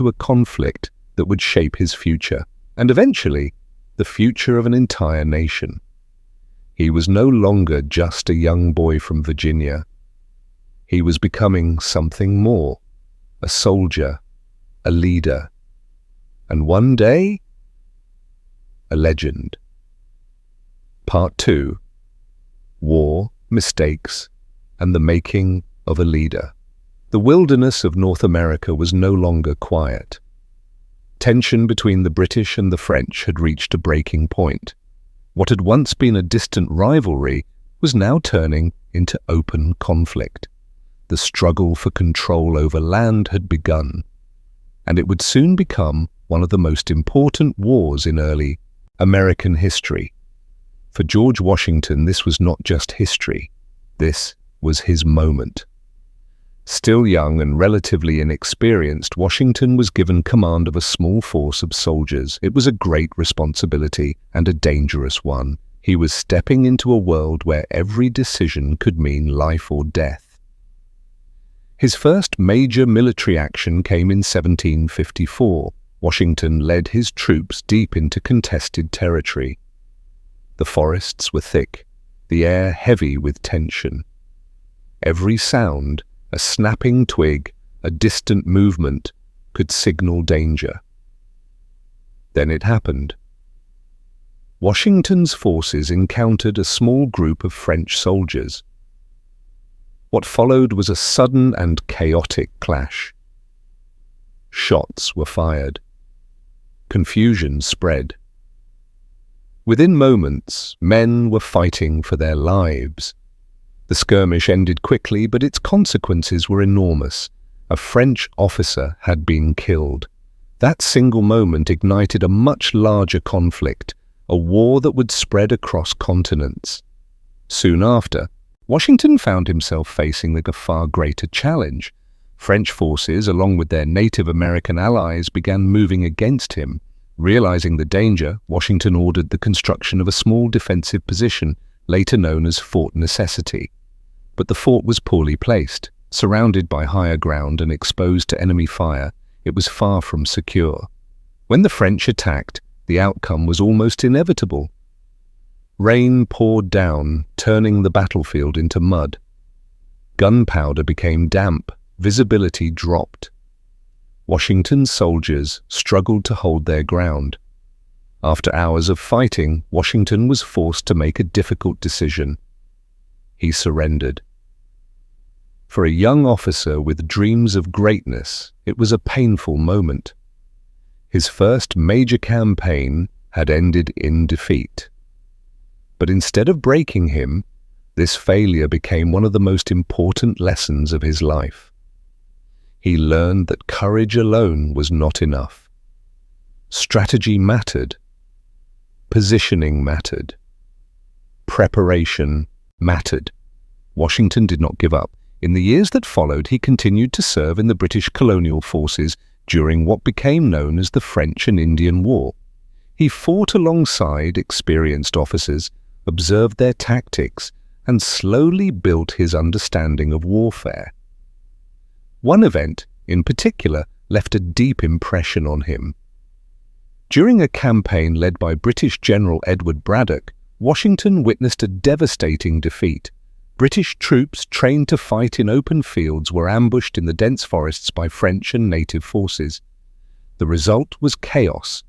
to a conflict that would shape his future, and eventually, the future of an entire nation. He was no longer just a young boy from Virginia. He was becoming something more, a soldier, a leader, and one day, a legend. Part 2: War, Mistakes, and the Making of a Leader. The wilderness of North America was no longer quiet. Tension between the British and the French had reached a breaking point. What had once been a distant rivalry was now turning into open conflict. The struggle for control over land had begun, and it would soon become one of the most important wars in early American history. For George Washington, this was not just history. This was his moment. Still young and relatively inexperienced, Washington was given command of a small force of soldiers. It was a great responsibility and a dangerous one. He was stepping into a world where every decision could mean life or death. His first major military action came in 1754. Washington led his troops deep into contested territory. The forests were thick, the air heavy with tension. Every sound, a snapping twig, a distant movement, could signal danger. Then it happened. Washington's forces encountered a small group of French soldiers. What followed was a sudden and chaotic clash. Shots were fired. Confusion spread. Within moments, men were fighting for their lives. The skirmish ended quickly, but its consequences were enormous. A French officer had been killed. That single moment ignited a much larger conflict, a war that would spread across continents. Soon after, Washington found himself facing a far greater challenge. French forces, along with their Native American allies, began moving against him. Realizing the danger, Washington ordered the construction of a small defensive position, later known as Fort Necessity. But the fort was poorly placed. Surrounded by higher ground and exposed to enemy fire, it was far from secure. When the French attacked, the outcome was almost inevitable. Rain poured down, turning the battlefield into mud. Gunpowder became damp, visibility dropped. Washington's soldiers struggled to hold their ground. After hours of fighting, Washington was forced to make a difficult decision. He surrendered. For a young officer with dreams of greatness, it was a painful moment. His first major campaign had ended in defeat. But instead of breaking him, this failure became one of the most important lessons of his life. He learned that courage alone was not enough. Strategy mattered. Positioning mattered. Preparation mattered. Washington did not give up. In the years that followed, he continued to serve in the British colonial forces during what became known as the French and Indian War. He fought alongside experienced officers, observed their tactics, and slowly built his understanding of warfare. One event, in particular, left a deep impression on him. During a campaign led by British General Edward Braddock, Washington witnessed a devastating defeat. British troops trained to fight in open fields were ambushed in the dense forests by French and native forces. The result was chaos.